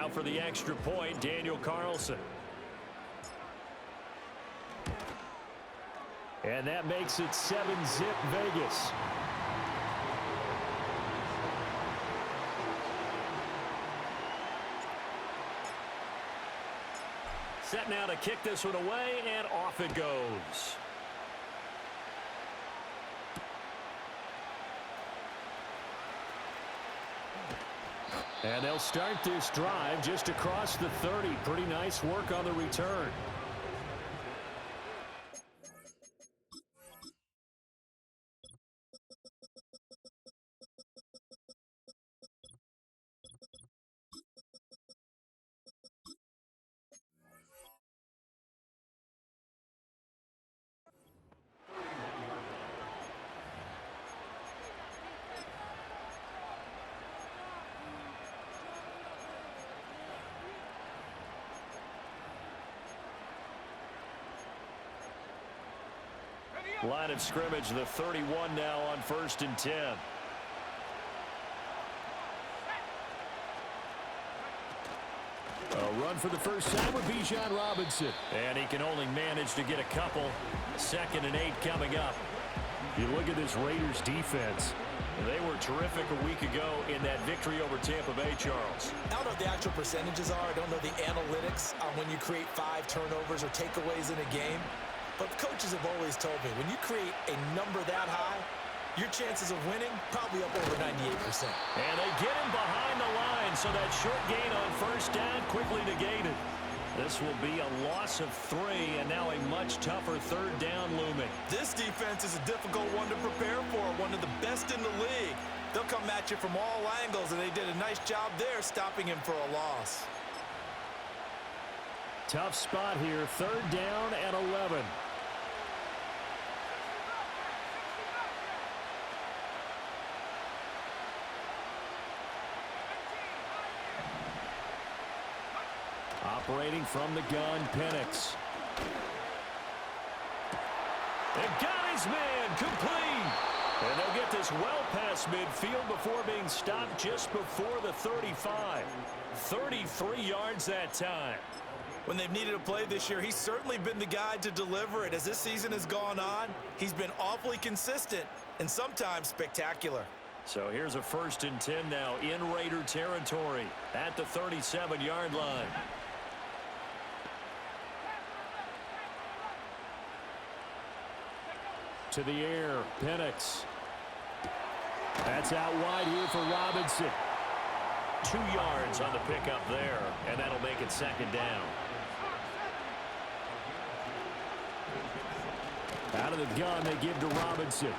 Out for the extra point, Daniel Carlson. And that makes it 7-zip Vegas. Set now to kick this one away, and off it goes. And they'll start this drive just across the 30. Pretty nice work on the return. Line of scrimmage, the 31 now on 1st and 10. A run for the first time with Bijan Robinson. And he can only manage to get a couple. 2nd and 8 coming up. You look at this Raiders defense. They were terrific a week ago in that victory over Tampa Bay, Charles. I don't know what the actual percentages are. I don't know the analytics on when you create 5 turnovers or takeaways in a game. But coaches have always told me, when you create a number that high, your chances of winning probably up over 98%. And they get him behind the line, so that short gain on 1st down quickly negated. This will be a loss of 3, and now a much tougher 3rd down looming. This defense is a difficult one to prepare for, one of the best in the league. They'll come at you from all angles, and they did a nice job there stopping him for a loss. Tough spot here, 3rd down and 11. Operating from the gun, Penix. They got his man, complete. And they'll get this well past midfield before being stopped just before the 35. 33 yards that time. When they've needed a play this year, he's certainly been the guy to deliver it. As this season has gone on, he's been awfully consistent and sometimes spectacular. So here's a 1st and 10 now in Raider territory at the 37-yard line. To the air, Penix. That's out wide here for Robinson. 2 yards on the pickup there, and that'll make it 2nd down. Out of the gun, they give to Robinson.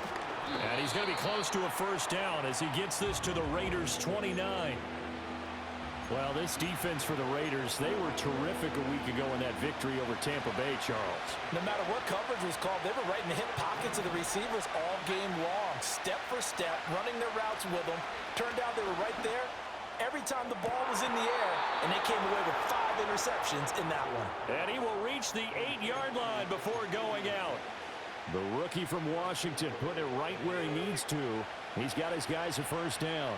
And he's going to be close to a 1st down as he gets this to the Raiders' 29. Well, this defense for the Raiders, they were terrific a week ago in that victory over Tampa Bay, Charles. No matter what coverage was called, they were right in the hip pockets of the receivers all game long, step for step, running their routes with them. Turned out they were right there every time the ball was in the air, and they came away with 5 interceptions in that one. And he will reach the 8-yard line before going out. The rookie from Washington putting it right where he needs to. He's got his guys a 1st down.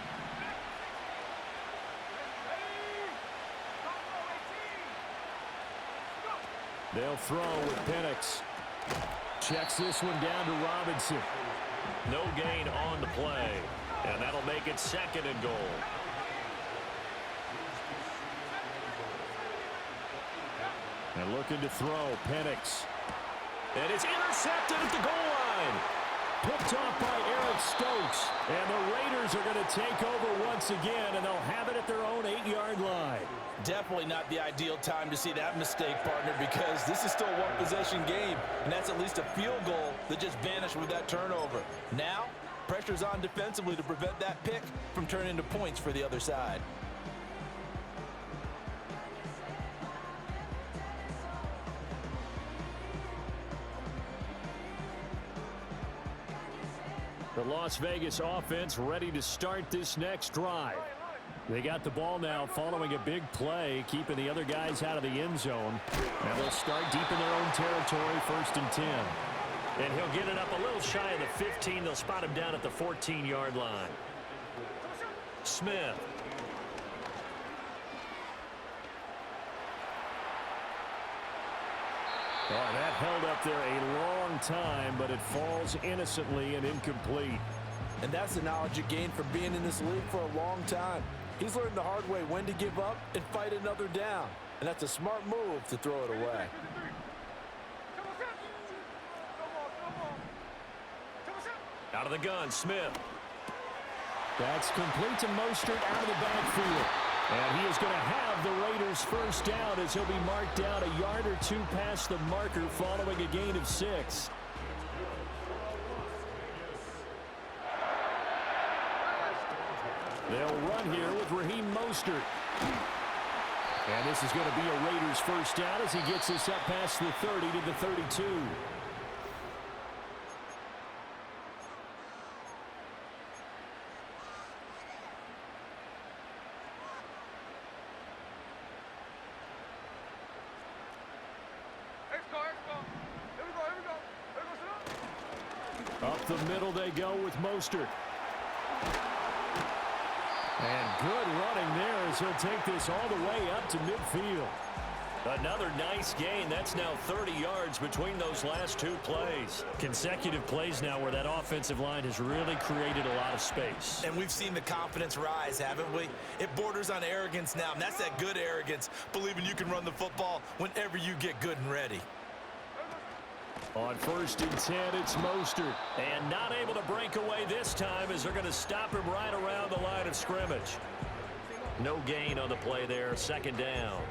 They'll throw with Penix. Checks this one down to Robinson. No gain on the play. And that'll make it 2nd and goal. And looking to throw, Penix. And it's intercepted at the goal line. Picked off by Eric Stokes. And the Raiders are going to take over once again, and they'll have it at their own 8-yard line. Definitely not the ideal time to see that mistake, partner, because this is still a one-possession game, and that's at least a field goal that just vanished with that turnover. Now, pressure's on defensively to prevent that pick from turning into points for the other side. The Las Vegas offense ready to start this next drive. They got the ball now following a big play, keeping the other guys out of the end zone. Now they'll start deep in their own territory, 1st and 10. And he'll get it up a little shy of the 15. They'll spot him down at the 14-yard line. Smith. Oh, that held up there a long time, but it falls innocently and incomplete. And that's the knowledge you gain from being in this league for a long time. He's learned the hard way when to give up and fight another down. And that's a smart move to throw it away. Out of the gun, Smith. That's complete to Mostert out of the backfield. And he is going to have the Raiders first down as he'll be marked down a yard or two past the marker following a gain of 6. They'll run here with Raheem Mostert. And this is going to be a Raiders first down as he gets us up past the 30 to the 32. Up the middle they go with Mostert. And good running there as he'll take this all the way up to midfield. Another nice gain. That's now 30 yards between those last two plays. Consecutive plays now where that offensive line has really created a lot of space. And we've seen the confidence rise, haven't we? It borders on arrogance now, and that's that good arrogance, believing you can run the football whenever you get good and ready. On 1st and 10, it's Mostert. And not able to break away this time as they're going to stop him right around the line of scrimmage. No gain on the play there, 2nd down.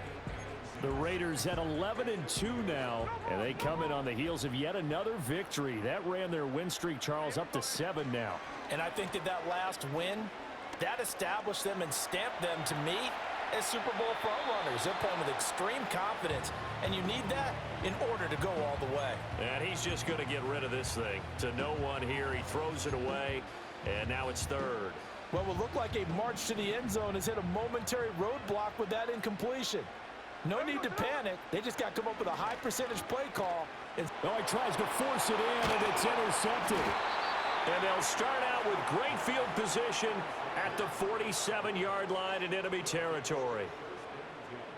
The Raiders at 11-2 now, and they come in on the heels of yet another victory. That ran their win streak, Charles, up to 7 now. And I think that last win, that established them and stamped them, to me, as Super Bowl frontrunners. They're playing with extreme confidence, and you need that in order to go all the way. And he's just going to get rid of this thing. To no one here, he throws it away, and now it's 3rd. What will look like a march to the end zone has hit a momentary roadblock with that incompletion. No need to panic. They just got to come up with a high percentage play call. And he tries to force it in, and it's intercepted. And they'll start out with great field position at the 47-yard line in enemy territory.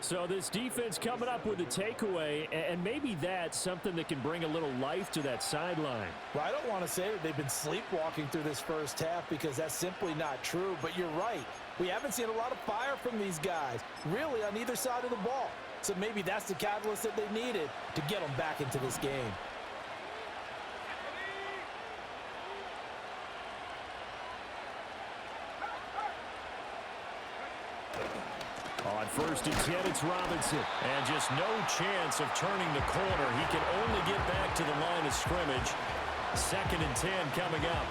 So this defense coming up with a takeaway, and maybe that's something that can bring a little life to that sideline. Well, I don't want to say that they've been sleepwalking through this first half because that's simply not true, but you're right. We haven't seen a lot of fire from these guys, really, on either side of the ball. So maybe that's the catalyst that they needed to get them back into this game. On 1st and 10, it's Robinson. And just no chance of turning the corner. He can only get back to the line of scrimmage. 2nd and 10 coming up.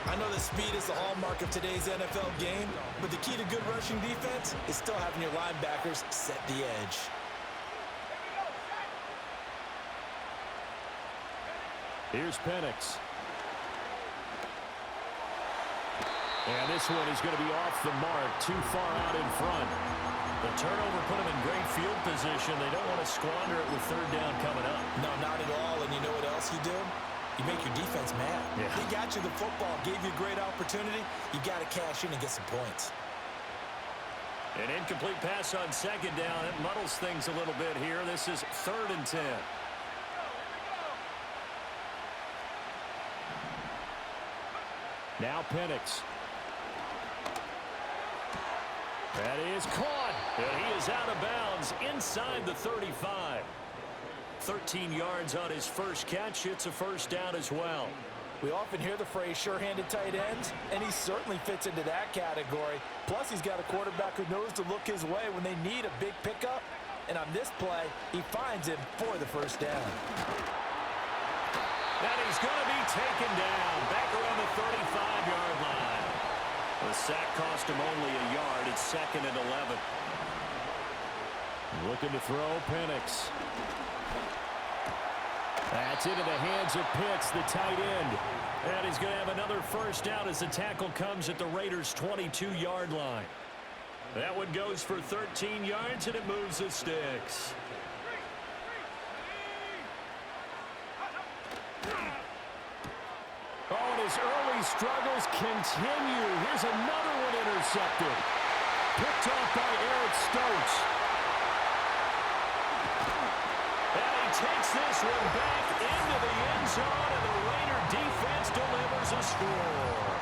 I know that speed is the hallmark of today's NFL game, but the key to good rushing defense is still having your linebackers set the edge. Here's Penix. And this one is going to be off the mark, too far out in front. The turnover put them in great field position. They don't want to squander it with 3rd down coming up. No, not at all. And you know what else you do? You make your defense mad. Yeah. They got you the football, gave you a great opportunity. You got to cash in and get some points. An incomplete pass on 2nd down. It muddles things a little bit here. This is 3rd and 10. Now Penix. That is caught. And he is out of bounds inside the 35. 13 yards on his first catch. It's a first down as well. We often hear the phrase sure-handed tight ends, and he certainly fits into that category. Plus, he's got a quarterback who knows to look his way when they need a big pickup. And on this play, he finds him for the first down. And he's going to be taken down back around the 35-yard line. The sack cost him only a yard. It's 2nd and 11. Looking to throw, Penix. That's into the hands of Pitts, the tight end. And he's going to have another first down as the tackle comes at the Raiders' 22-yard line. That one goes for 13 yards, and it moves the sticks. Oh, and his early struggles continue. Here's another one intercepted. Picked off by Eric Stokes. And he takes this one back into the end zone, and the Raider defense delivers a score.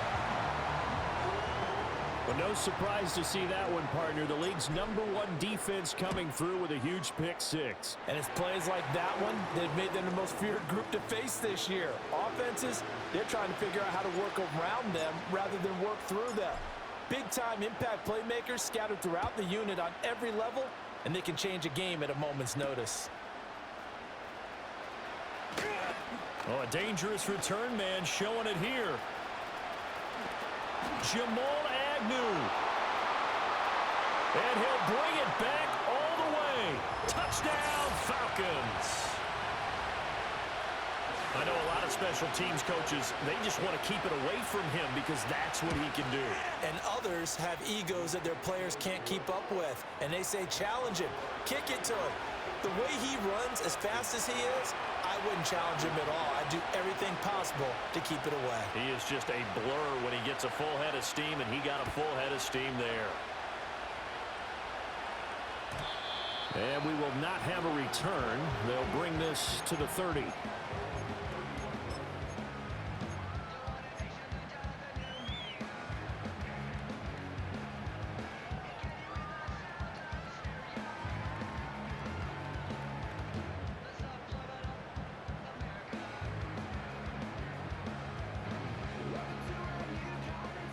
But no surprise to see that one, partner. The league's #1 defense coming through with a huge pick six. And it's plays like that one that have made them the most feared group to face this year. Offenses, they're trying to figure out how to work around them rather than work through them. Big-time impact playmakers scattered throughout the unit on every level, and they can change a game at a moment's notice. Oh, a dangerous return man showing it here. Jamal Agnew. And he'll bring it back all the way. Touchdown, Falcons. I know a lot of special teams coaches, they just want to keep it away from him because that's what he can do. And others have egos that their players can't keep up with. And they say, challenge him, kick it to him. The way he runs as fast as he is, I wouldn't challenge him at all. I'd do everything possible to keep it away. He is just a blur when he gets a full head of steam, and he got a full head of steam there. And we will not have a return. They'll bring this to the 30.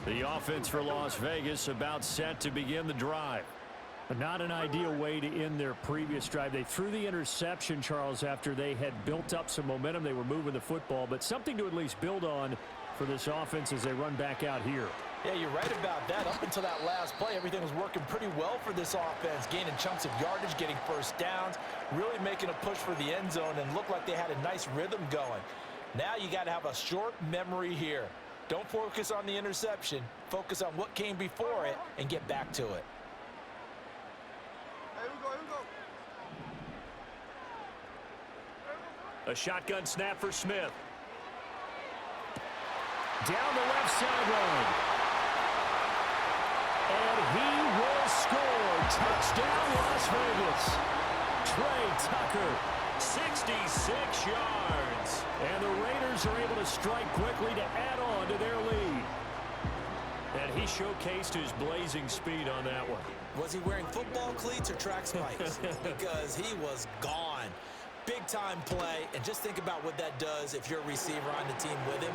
The offense for Las Vegas about set to begin the drive. But not an ideal way to end their previous drive. They threw the interception, Charles, after they had built up some momentum. They were moving the football, but something to at least build on for this offense as they run back out here. Yeah, you're right about that. Up until that last play, everything was working pretty well for this offense, gaining chunks of yardage, getting first downs, really making a push for the end zone, and looked like they had a nice rhythm going. Now you got to have a short memory here. Don't focus on the interception. Focus on what came before it and get back to it. A shotgun snap for Smith. Down the left sideline. And he will score. Touchdown, Las Vegas. Trey Tucker, 66 yards. And the Raiders are able to strike quickly to add on to their lead. And he showcased his blazing speed on that one. Was he wearing football cleats or track spikes? Because he was gone. Big-time play, and just think about what that does if you're a receiver on the team with him.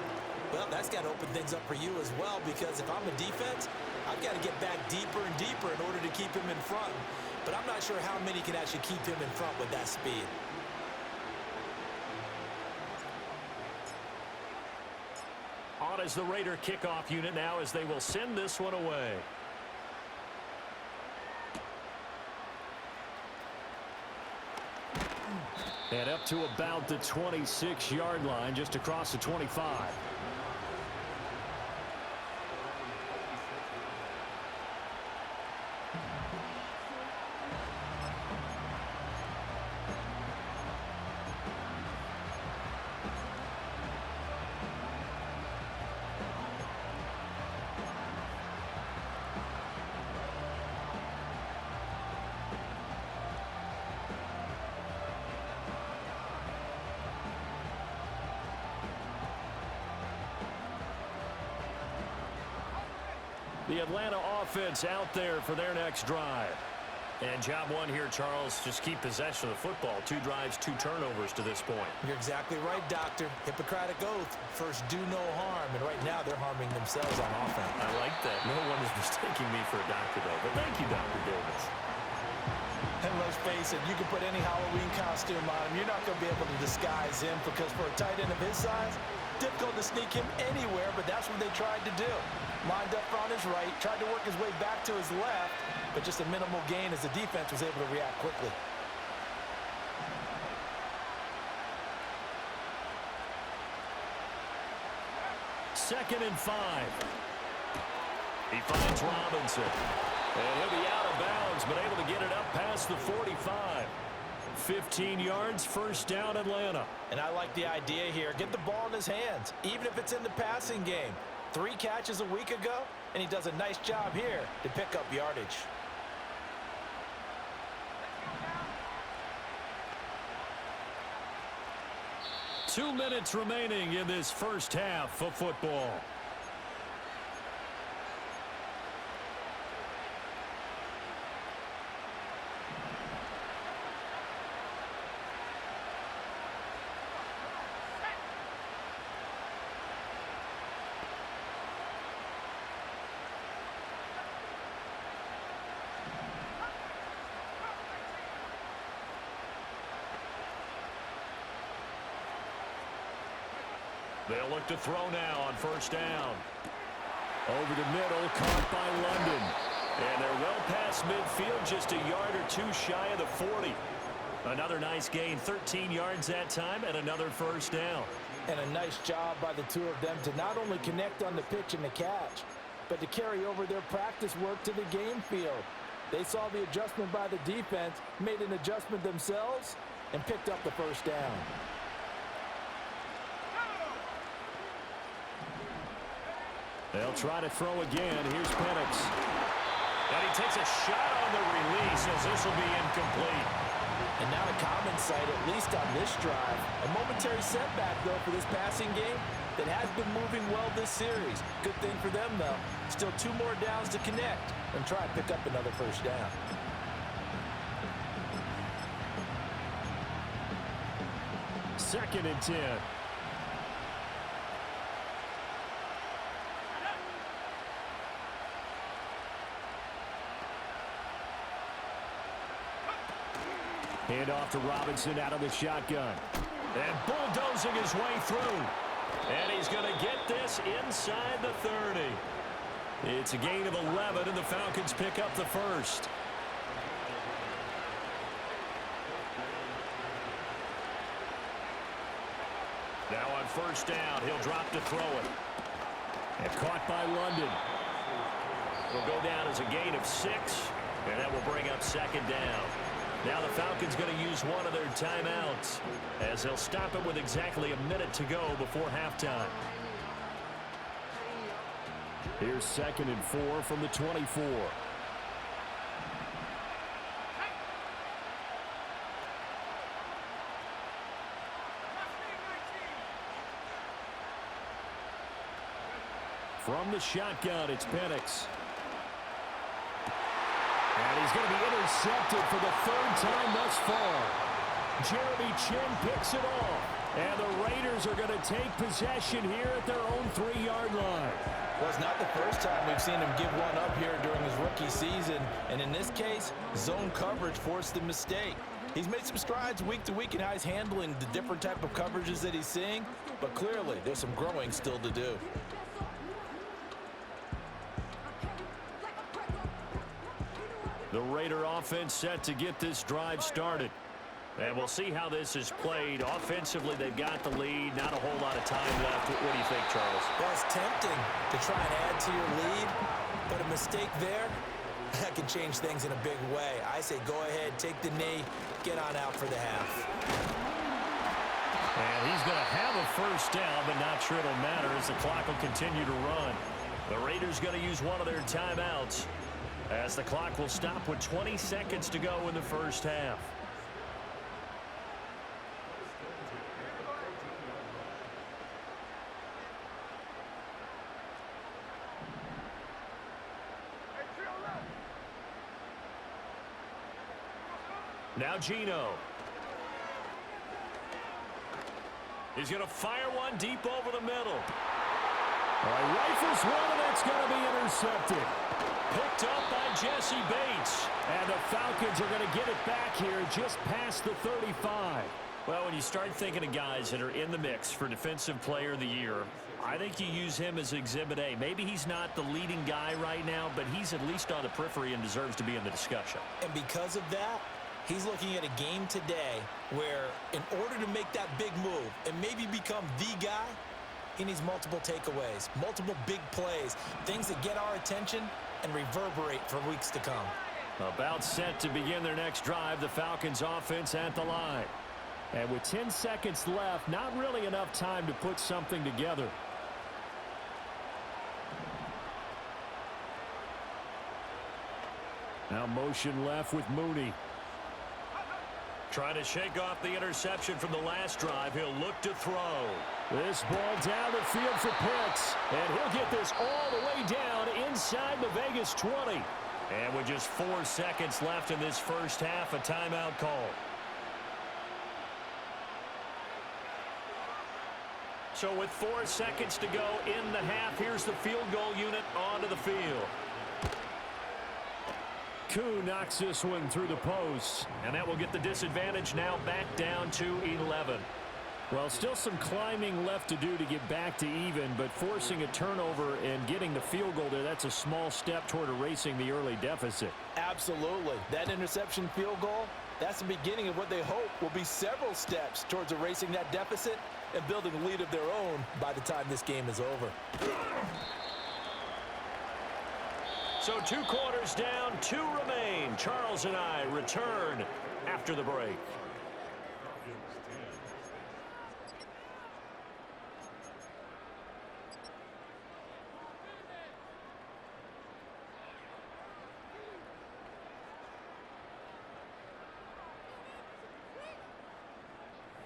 Well, that's got to open things up for you as well, because if I'm a defense, I've got to get back deeper and deeper in order to keep him in front. But I'm not sure how many can actually keep him in front with that speed. On is the Raider kickoff unit now as they will send this one away. And up to about the 26-yard line, just across the 25. The Atlanta offense out there for their next drive. And job one here, Charles, just keep possession of the football. 2 drives, 2 turnovers to this point. You're exactly right, Doctor. Hippocratic oath. First, do no harm. And right now, they're harming themselves on offense. I like that. No one is mistaking me for a doctor, though. But thank you, Dr. Davis. And let's face it, you can put any Halloween costume on him. You're not going to be able to disguise him because for a tight end of his size, difficult to sneak him anywhere, but that's what they tried to do. Lined up on his right, tried to work his way back to his left, but just a minimal gain as the defense was able to react quickly. Second and 5. He finds Robinson. And he'll be out of bounds, but able to get it up past the 45. 15 yards, first down, Atlanta. And I like the idea here. Get the ball in his hands, even if it's in the passing game. 3 catches a week ago, and he does a nice job here to pick up yardage. 2 minutes remaining in this first half of football. They'll look to throw now on first down. Over the middle, caught by London. And they're well past midfield, just a yard or two shy of the 40. Another nice gain, 13 yards that time, and another first down. And a nice job by the two of them to not only connect on the pitch and the catch, but to carry over their practice work to the game field. They saw the adjustment by the defense, made an adjustment themselves, and picked up the first down. They'll try to throw again. Here's Penix. And he takes a shot on the release as this will be incomplete. And now a common sight, at least on this drive. A momentary setback, though, for this passing game that has been moving well this series. Good thing for them, though. Still 2 more downs to connect and try and pick up another first down. Second and 10. Hand off to Robinson out of the shotgun. And bulldozing his way through. And he's going to get this inside the 30. It's a gain of 11, and the Falcons pick up the first. Now on first down, he'll drop to throw it. And caught by London. It'll go down as a gain of 6, and that will bring up second down. Now the Falcons going to use one of their timeouts as they'll stop it with exactly a minute to go before halftime. Here's 2nd and 4 from the 24. From the shotgun, it's Penix. And he's going to be intercepted for the 3rd time thus far. Jeremy Chin picks it off. And the Raiders are going to take possession here at their own 3-yard line. Well, it's not the first time we've seen him give one up here during his rookie season. And in this case, zone coverage forced the mistake. He's made some strides week to week in how he's handling the different type of coverages that he's seeing. But clearly, there's some growing still to do. The Raider offense set to get this drive started. And we'll see how this is played. Offensively, they've got the lead. Not a whole lot of time left. What do you think, Charles? Well, it's tempting to try and add to your lead, but a mistake there, that can change things in a big way. I say go ahead, take the knee, get on out for the half. And he's going to have a first down, but not sure it'll matter as the clock will continue to run. The Raiders going to use one of their timeouts as the clock will stop with 20 seconds to go in the first half. Now Geno. He's going to fire one deep over the middle. All right, rifles one, and that's going to be intercepted. Picked up by Jesse Bates. And the Falcons are going to get it back here just past the 35. Well, when you start thinking of guys that are in the mix for Defensive Player of the Year, I think you use him as Exhibit A. Maybe he's not the leading guy right now, but he's at least on the periphery and deserves to be in the discussion. And because of that, he's looking at a game today where in order to make that big move and maybe become the guy, he needs multiple takeaways, multiple big plays, things that get our attention and reverberate for weeks to come. About set to begin their next drive, the Falcons offense at the line. And with 10 seconds left, not really enough time to put something together. Now motion left with Mooney. Trying to shake off the interception from the last drive. He'll look to throw. This ball down the field for Pitts. And he'll get this all the way down inside the Vegas 20. And with just 4 seconds left in this first half, a timeout call. So with 4 seconds to go in the half, here's the field goal unit onto the field. Koo knocks this one through the post, and that will get the disadvantage now back down to 11. Well, still some climbing left to do to get back to even, but forcing a turnover and getting the field goal there, that's a small step toward erasing the early deficit. Absolutely. That interception field goal, that's the beginning of what they hope will be several steps towards erasing that deficit and building a lead of their own by the time this game is over. So 2 quarters down, 2 remain. Charles and I return after the break.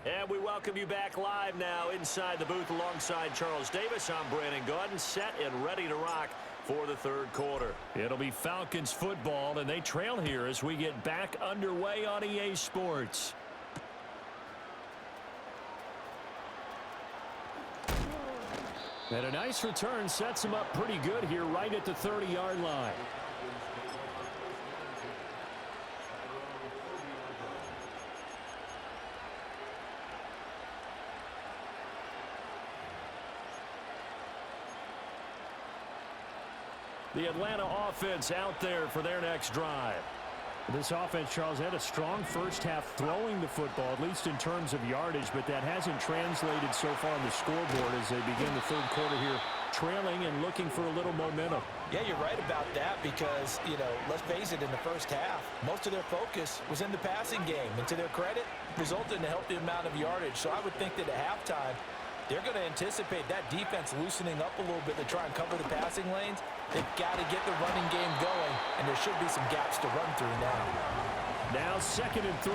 And we welcome you back live now inside the booth alongside Charles Davis. I'm Brandon Gaudin, set and ready to rock for the third quarter. It'll be Falcons football, and they trail here as we get back underway on EA Sports. And a nice return sets him up pretty good here right at the 30-yard line. The Atlanta offense out there for their next drive. This offense, Charles, had a strong first half throwing the football, at least in terms of yardage, but that hasn't translated so far on the scoreboard as they begin the third quarter here, trailing and looking for a little momentum. Yeah, you're right about that because, let's face it, in the first half, most of their focus was in the passing game. And to their credit, resulted in a healthy amount of yardage. So I would think that at halftime, they're going to anticipate that defense loosening up a little bit to try and cover the passing lanes. They've got to get the running game going, and there should be some gaps to run through now. Now 2nd and 3.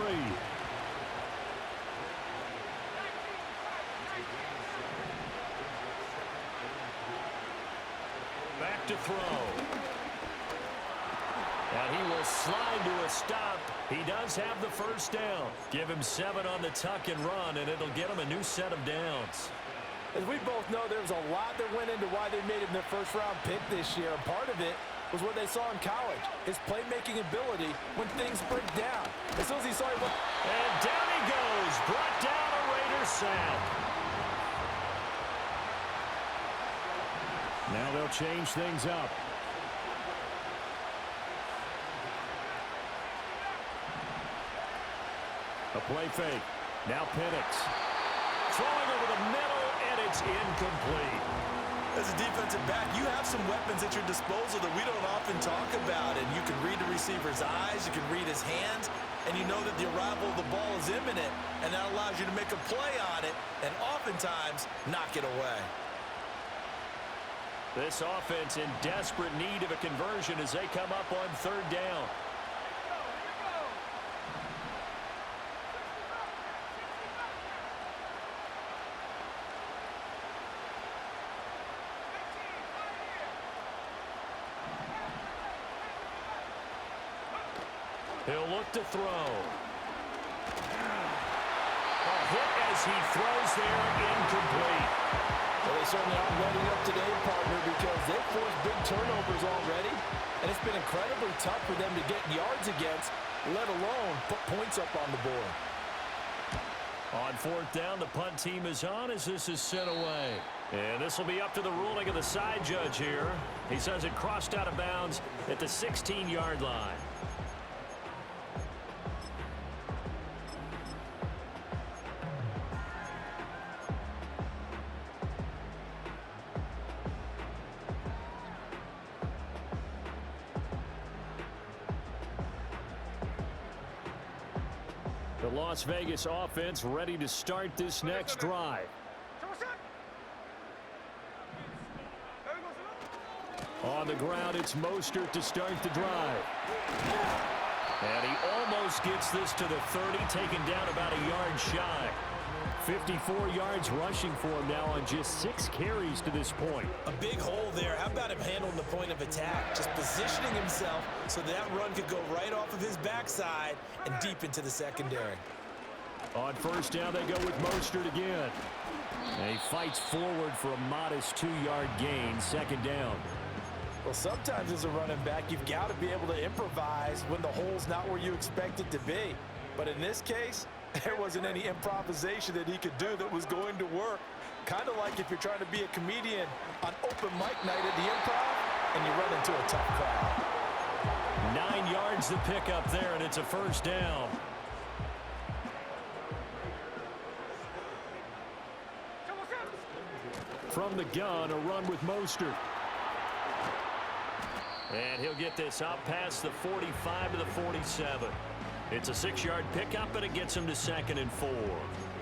Back to throw. And he will slide to a stop. He does have the first down. Give him 7 on the tuck and run, and it'll get him a new set of downs. As we both know, there was a lot that went into why they made him their first-round pick this year. And part of it was what they saw in college, his playmaking ability when things break down. As soon as he saw him, and down he goes, brought down a Raider sack. Now they'll change things up. A play fake. Now Penix. Throwing over the middle, and it's incomplete. as a defensive back, you have some weapons at your disposal that we don't often talk about. And you can read the receiver's eyes, you can read his hands, and you know that the arrival of the ball is imminent, and that allows you to make a play on it and oftentimes knock it away. This offense in desperate need of a conversion as they come up on third down. He'll look to throw. A hit as he throws there, incomplete. Well, they certainly aren't ready up today, partner, because they've forced big turnovers already, and it's been incredibly tough for them to get yards against, let alone put points up on the board. On fourth down, the punt team is on as this is sent away. And this will be up to the ruling of the side judge here. He says it crossed out of bounds at the 16-yard line. The Las Vegas offense ready to start this next drive. On the ground, it's Mostert to start the drive. And he almost gets this to the 30, taken down about a yard shy. 54 yards rushing for him now on just 6 carries to this point. A big hole there. How about him handling the point of attack? Just positioning himself so that run could go right off of his backside and deep into the secondary. On first down, they go with Mostert again. And he fights forward for a modest 2-yard gain, second down. Well, sometimes as a running back, you've got to be able to improvise when the hole's not where you expect it to be. But in this case, there wasn't any improvisation that he could do that was going to work. Kind of like if you're trying to be a comedian on open mic night at the Improv and you run into a tough crowd. 9 yards to pick up there, and it's a first down. From the gun, a run with Mostert. And he'll get this up past the 45 to the 47. It's a 6-yard pickup, and it gets him to 2nd and 4.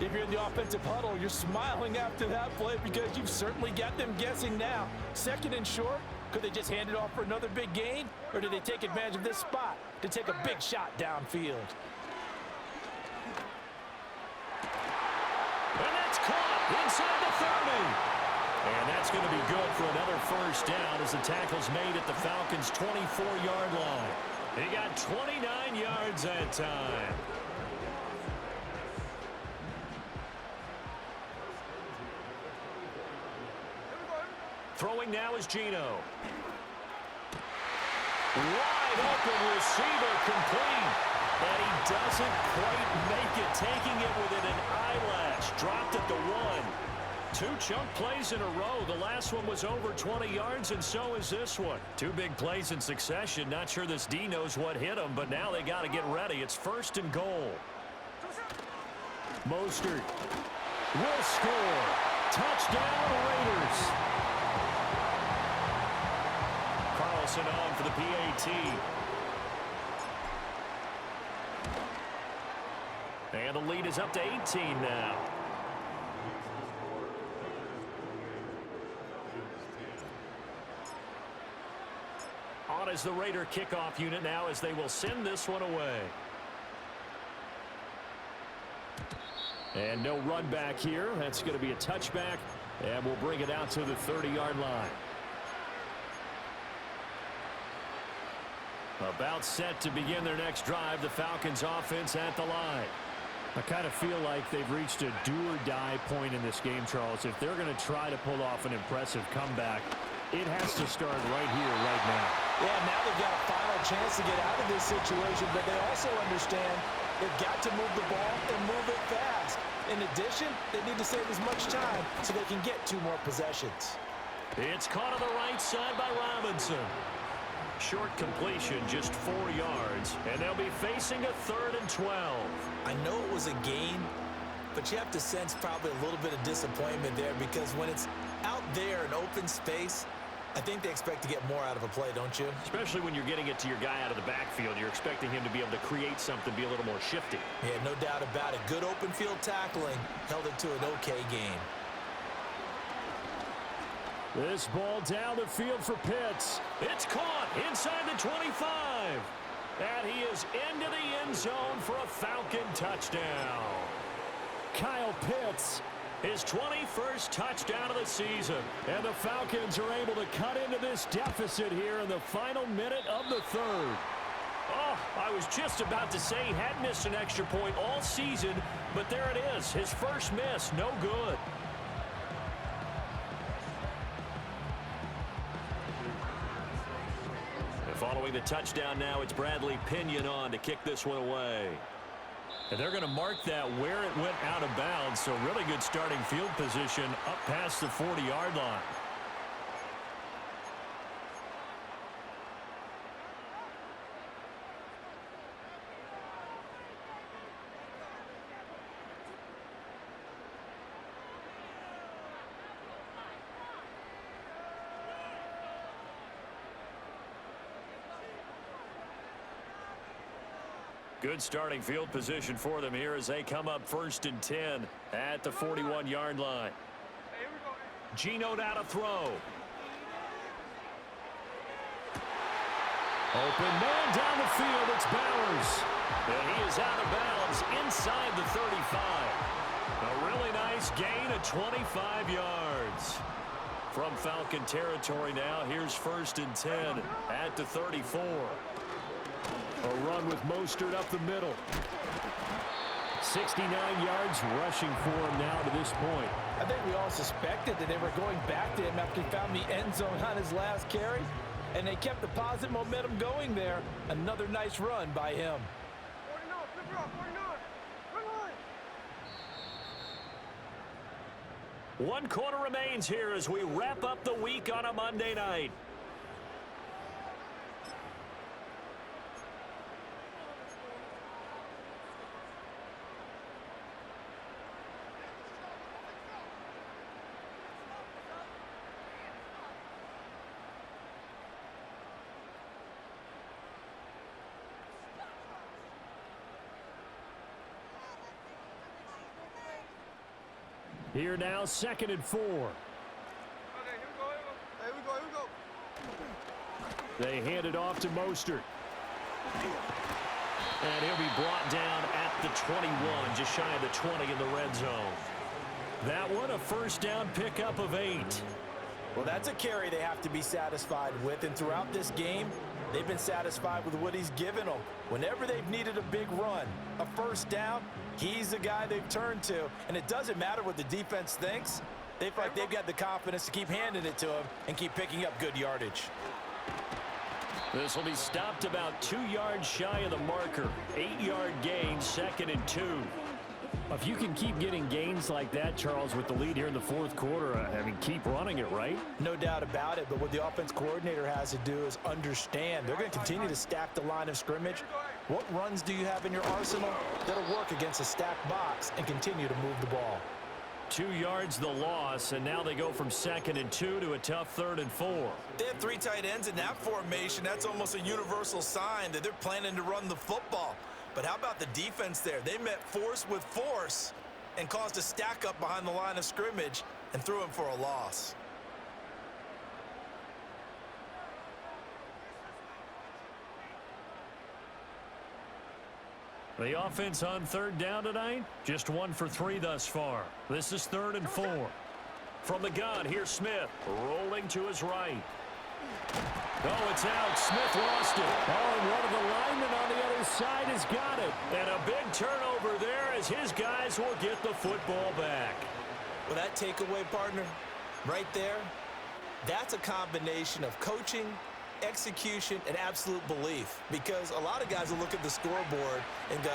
If you're in the offensive huddle, you're smiling after that play because you've certainly got them guessing now. 2nd and short, could they just hand it off for another big gain? Or did they take advantage of this spot to take a big shot downfield? And that's caught inside the 30. And that's going to be good for another first down as the tackle's made at the Falcons' 24-yard line. He got 29 yards that time. Throwing now is Geno. Wide open receiver complete. And he doesn't quite make it, taking it within an eyelash. Dropped at the 1. 2 chunk plays in a row. The last one was over 20 yards, and so is this one. 2 big plays in succession. Not sure this D knows what hit him, but now they got to get ready. It's 1st and goal. Mostert will score. Touchdown, Raiders. Carlson on for the PAT. And the lead is up to 18 now. On as the Raider kickoff unit now as they will send this one away. And no run back here. That's going to be a touchback, and we'll bring it out to the 30-yard line. About set to begin their next drive, the Falcons offense at the line. I kind of feel like they've reached a do-or-die point in this game, Charles. If they're going to try to pull off an impressive comeback, it has to start right here, right now. Yeah, now they've got a final chance to get out of this situation, but they also understand they've got to move the ball and move it fast. In addition, they need to save as much time so they can get 2 more possessions. It's caught on the right side by Robinson. Short completion, just 4 yards, and they'll be facing a 3rd and 12. I know it was a gain, but you have to sense probably a little bit of disappointment there because when it's out there in open space, I think they expect to get more out of a play, don't you? Especially when you're getting it to your guy out of the backfield. You're expecting him to be able to create something, be a little more shifty. Yeah, no doubt about it. Good open field tackling held it to an okay game. This ball down the field for Pitts. It's caught inside the 25. And he is into the end zone for a Falcon touchdown. Kyle Pitts, his 21st touchdown of the season. And the Falcons are able to cut into this deficit here in the final minute of the 3rd. Oh, I was just about to say he had missed an extra point all season, but there it is. His first miss, no good. Following the touchdown now, it's Bradley Pinion on to kick this one away. And they're going to mark that where it went out of bounds, so really good starting field position up past the 40-yard line. Good starting field position for them here as they come up 1st and 10 at the 41-yard line. Geno now to throw. Open man down the field. It's Bowers. And he is out of bounds inside the 35. A really nice gain of 25 yards. From Falcon territory now, here's 1st and 10 at the 34. A run with Mostert up the middle. 69 yards rushing for him now to this point. I think we all suspected that they were going back to him after he found the end zone on his last carry, and they kept the positive momentum going there. Another nice run by him. 1 quarter remains here as we wrap up the week on a Monday night. Here now, 2nd and 4. They hand it off to Mostert. And he'll be brought down at the 21, just shy of the 20 in the red zone. That one, a 1st down pickup of 8. Well, that's a carry they have to be satisfied with, and throughout this game, they've been satisfied with what he's given them. Whenever they've needed a big run, a 1st down, he's the guy they've turned to. And it doesn't matter what the defense thinks. They feel like they've got the confidence to keep handing it to him and keep picking up good yardage. This will be stopped about 2 yards shy of the marker. 8-yard gain, 2nd and 2. If you can keep getting gains like that, Charles, with the lead here in the 4th quarter, I mean, keep running it, right? No doubt about it, but what the offense coordinator has to do is understand. They're going to continue to stack the line of scrimmage. What runs do you have in your arsenal that'll work against a stacked box and continue to move the ball? 2 yards the loss, and now they go from 2nd and 2 to a tough 3rd and 4. They have 3 tight ends in that formation. That's almost a universal sign that they're planning to run the football. But how about the defense there? They met force with force and caused a stack up behind the line of scrimmage and threw him for a loss. The offense on 3rd down tonight, just 1 for 3 thus far. This is 3rd and 4. From the gun, here's Smith, rolling to his right. Oh, it's out. Smith lost it. Oh, and one of the linemen on the other side has got it. And a big turnover there as his guys will get the football back. Well, that takeaway, partner, right there, that's a combination of coaching, execution, and absolute belief. Because a lot of guys will look at the scoreboard and go,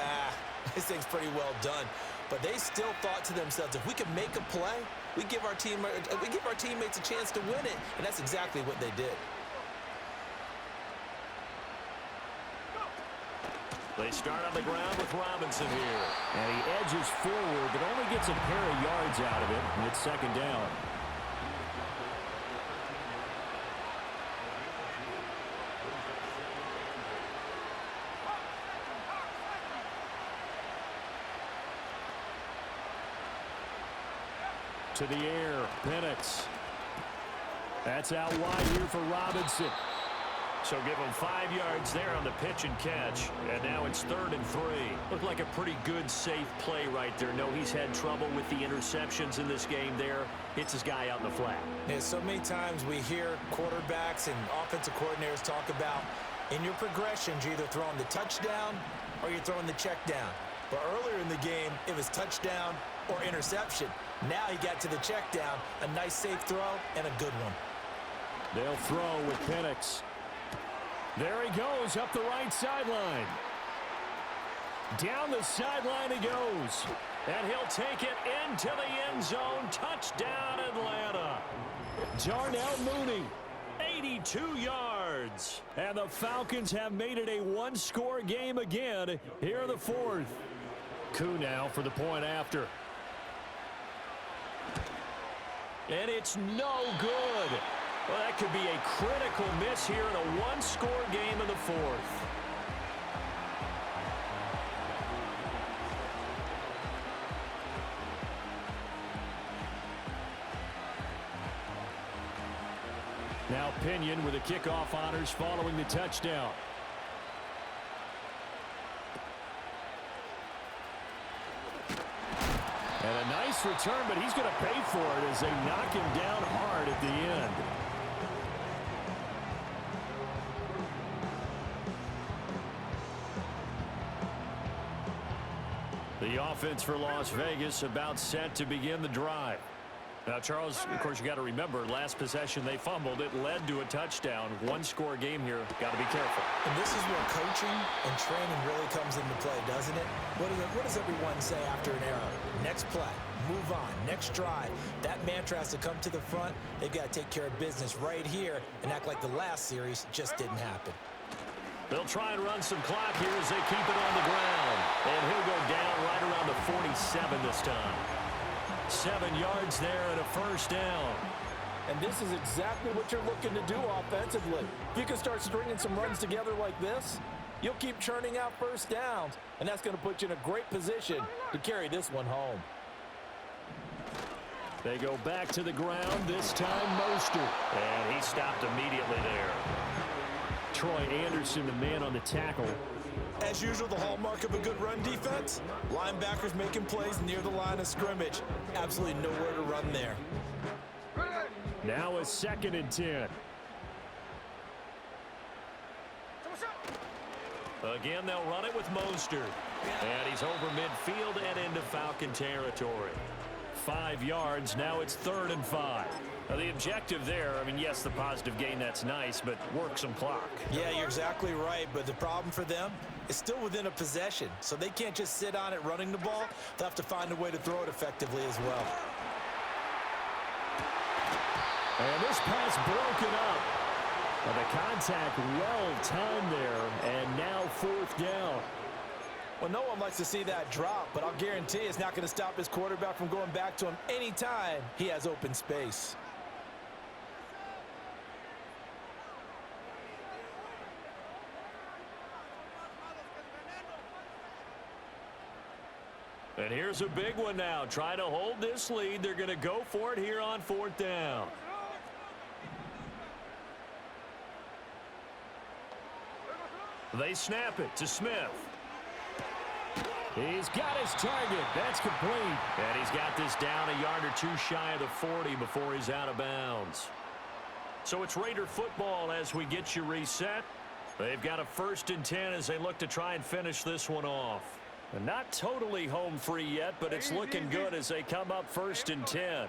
this thing's pretty well done. But they still thought to themselves, if we can make a play, we give our teammates a chance to win it. And that's exactly what they did. They start on the ground with Robinson here. And he edges forward, but only gets a pair of yards out of it. And it's 2nd down. To the air, Penix. That's out wide here for Robinson. So give him 5 yards there on the pitch and catch. And now it's 3rd and 3. Looked like a pretty good, safe play right there. No, he's had trouble with the interceptions in this game there. Hits his guy out in the flat. Yeah, so many times we hear quarterbacks and offensive coordinators talk about in your progressions, you're either throwing the touchdown or you're throwing the check down. But earlier in the game, it was touchdown or interception. Now he got to the check down, a nice safe throw and a good one. They'll throw with Penix. There he goes up the right sideline. Down the sideline he goes. And he'll take it into the end zone. Touchdown, Atlanta. Darnell Mooney, 82 yards. And the Falcons have made it a one-score game again here in the 4th. Koo now for the point after. And it's no good. Well, that could be a critical miss here in a one-score game in the 4th. Now Pinion with the kickoff honors following the touchdown. And a nice return, but he's going to pay for it as they knock him down hard at the end. The offense for Las Vegas about set to begin the drive. Now, Charles, of course, you got to remember, last possession they fumbled. It led to a touchdown. One-score game here. Got to be careful. And this is where coaching and training really comes into play, doesn't it? What does everyone say after an error? Next play, move on, next drive. That mantra has to come to the front. They've got to take care of business right here and act like the last series just didn't happen. They'll try and run some clock here as they keep it on the ground. And he'll go down right around the 47 this time. 7 yards there and a first down. And this is exactly what you're looking to do offensively. If you can start stringing some runs together like this, you'll keep churning out first downs, and that's going to put you in a great position to carry this one home. They go back to the ground, this time Mostert. And he stopped immediately there. Troy Anderson, the man on the tackle. As usual, the hallmark of a good run defense, linebackers making plays near the line of scrimmage. Absolutely nowhere to run there. Now a 2nd and 10. Again, they'll run it with Mostert. And he's over midfield and into Falcon territory. 5 yards, now it's 3rd and 5. Now the objective there, I mean, yes, the positive gain, that's nice, but work some clock. Yeah, you're exactly right, but the problem for them is still within a possession, so they can't just sit on it running the ball. They'll have to find a way to throw it effectively as well. And this pass broken up. And the contact well timed there, and now 4th down. Well, no one likes to see that drop, but I'll guarantee it's not going to stop his quarterback from going back to him anytime he has open space. And here's a big one now. Trying to hold this lead. They're going to go for it here on 4th down. They snap it to Smith. He's got his target. That's complete. And he's got this down a yard or two shy of the 40 before he's out of bounds. So it's Raider football as we get you reset. They've got a 1st and 10 as they look to try and finish this one off. And not totally home free yet, but it's looking good as they come up 1st and 10.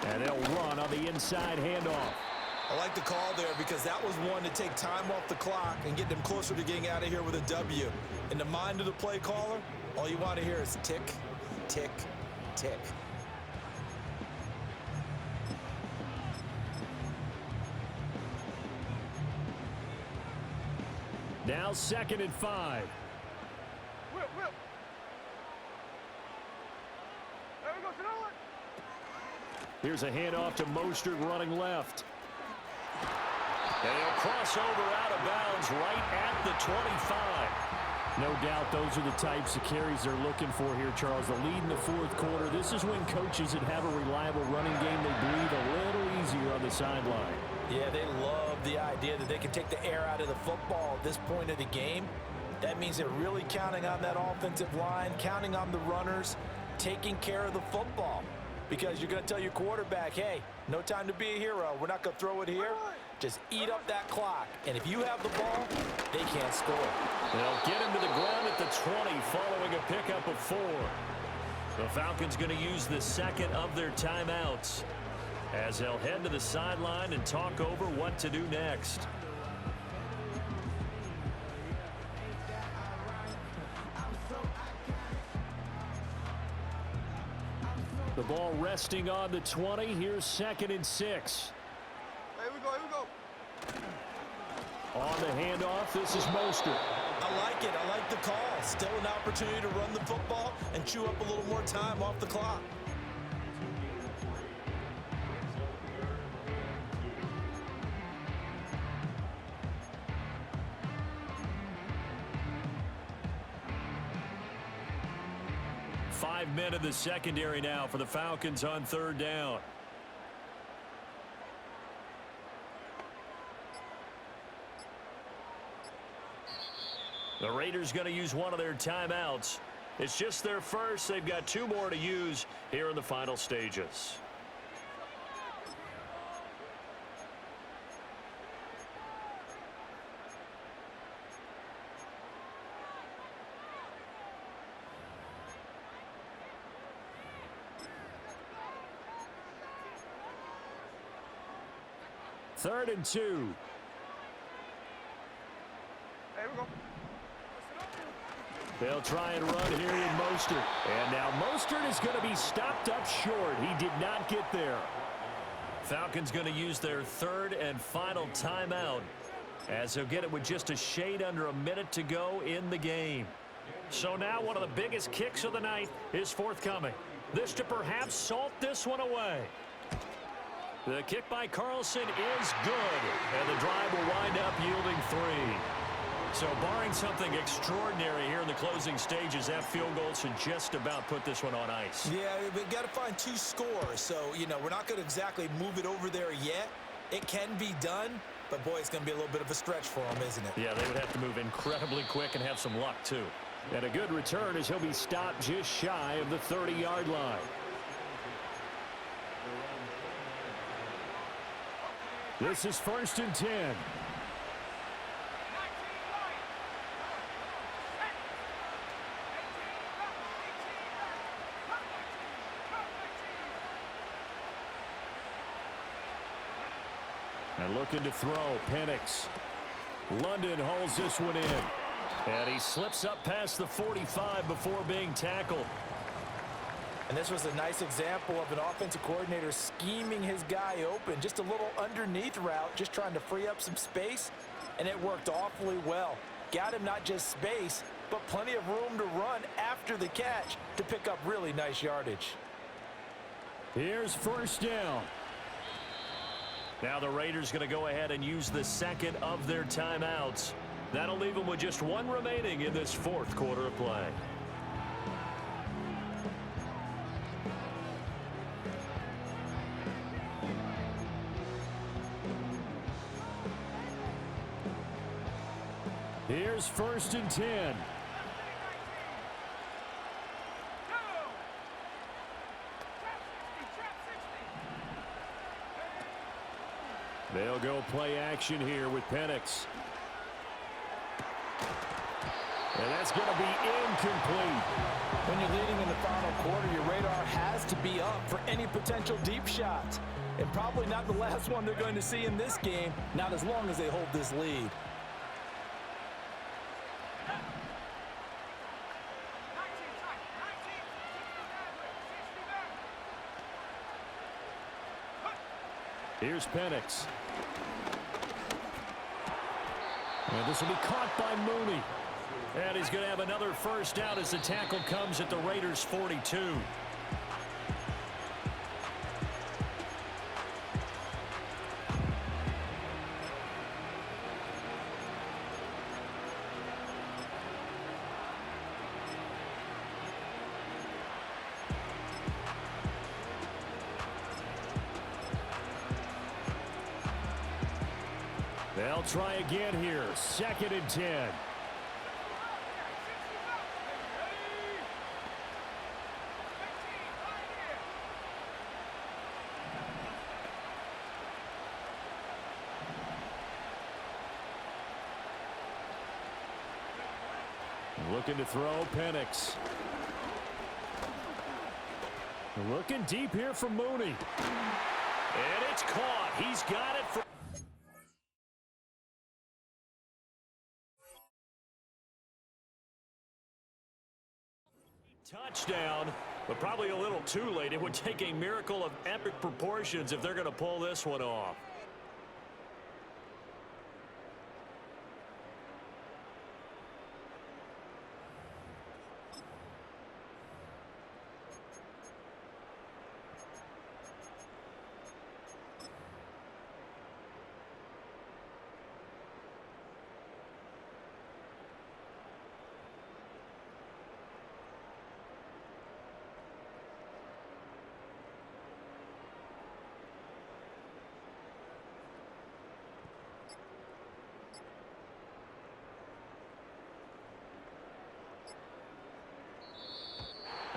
And they'll run on the inside handoff. I like the call there because that was one to take time off the clock and get them closer to getting out of here with a W. In the mind of the play caller, all you want to hear is tick, tick, tick. Now 2nd and 5. Here's a handoff to Mostert running left. And he'll cross over out of bounds right at the 25. No doubt those are the types of carries they're looking for here, Charles. The lead in the 4th quarter. This is when coaches that have a reliable running game, they breathe a little easier on the sideline. Yeah, they love the idea that they can take the air out of the football at this point of the game. That means they're really counting on that offensive line, counting on the runners, taking care of the football. Because you're going to tell your quarterback, hey, no time to be a hero. We're not going to throw it here. Just eat up that clock. And if you have the ball, they can't score. They'll get him to the ground at the 20 following a pickup of 4. The Falcons going to use the 2nd of their timeouts as they'll head to the sideline and talk over what to do next. The ball resting on the 20. Here's 2nd and 6. Here we go. On the handoff, this is Mostert. I like it. I like the call. Still an opportunity to run the football and chew up a little more time off the clock. Five men in the secondary now for the Falcons on 3rd down. The Raiders going to use one of their timeouts. It's just their first. They've got 2 more to use here in the final stages. Third and 2. Hey, we go. They'll try and run here in Mostert. And now Mostert is going to be stopped up short. He did not get there. Falcons going to use their 3rd and final timeout, as they'll get it with just a shade under a minute to go in the game. So now one of the biggest kicks of the night is forthcoming. This to perhaps salt this one away. The kick by Carlson is good, and the drive will wind up yielding 3. So barring something extraordinary here in the closing stages, that field goal should just about put this one on ice. Yeah, we've got to find 2 scores. So, we're not going to exactly move it over there yet. It can be done, but, boy, it's going to be a little bit of a stretch for them, isn't it? Yeah, they would have to move incredibly quick and have some luck, too. And a good return as he'll be stopped just shy of the 30-yard line. This is 1st and 10. And looking to throw, Penix. London holds this one in. And he slips up past the 45 before being tackled. And this was a nice example of an offensive coordinator scheming his guy open. Just a little underneath route, just trying to free up some space, and it worked awfully well. Got him not just space, but plenty of room to run after the catch to pick up really nice yardage. Here's 1st down. Now the Raiders going to go ahead and use the 2nd of their timeouts. That'll leave them with just 1 remaining in this 4th quarter of play. Here's 1st and 10. They'll go play action here with Penix. And that's going to be incomplete. When you're leading in the final quarter, your radar has to be up for any potential deep shots. And probably not the last one they're going to see in this game, not as long as they hold this lead. Here's Penix. And this will be caught by Mooney. And he's going to have another 1st down as the tackle comes at the Raiders' 42. They'll try again here. 2nd and 10. Looking to throw, Penix. Looking deep here for Mooney. And it's caught. He's got it for... touchdown, but probably a little too late. It would take a miracle of epic proportions if they're going to pull this one off.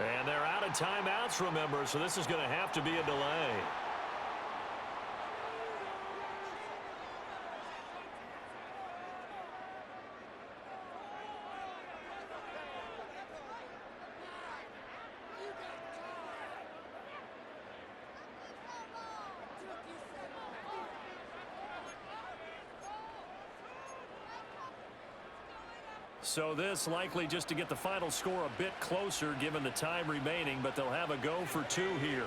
And they're out of timeouts, remember, so this is going to have to be a delay. So this likely just to get the final score a bit closer given the time remaining, but they'll have a go for two here.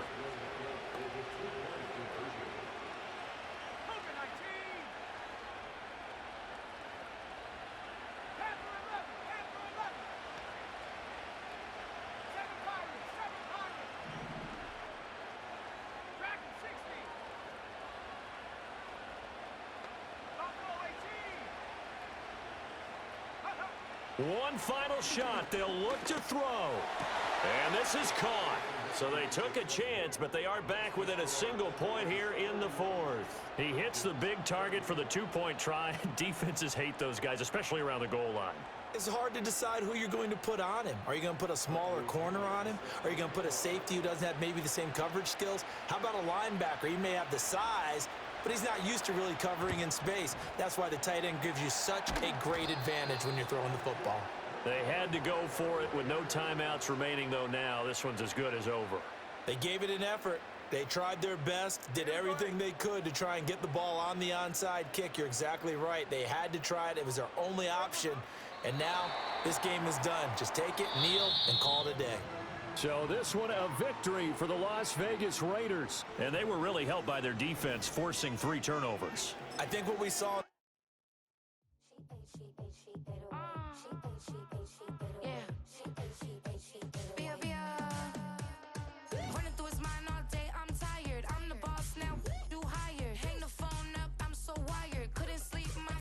One final shot. They'll look to throw. And this is caught. So they took a chance, but they are back within a single point here in the fourth. He hits the big target for the two-point try. Defenses hate those guys, especially around the goal line. It's hard to decide who you're going to put on him. Are you going to put a smaller corner on him? Are you going to put a safety who doesn't have maybe the same coverage skills? How about a linebacker? He may have the size, but he's not used to really covering in space. That's why the tight end gives you such a great advantage when you're throwing the football. They had to go for it with no timeouts remaining, though now. This one's as good as over. They gave it an effort. They tried their best, did everything they could to try and get the ball on the onside kick. You're exactly right. They had to try it. It was their only option. And now this game is done. Just take it, kneel, and call it a day. So this one a victory for the Las Vegas Raiders. And they were really helped by their defense, forcing 3 turnovers. I think what we saw...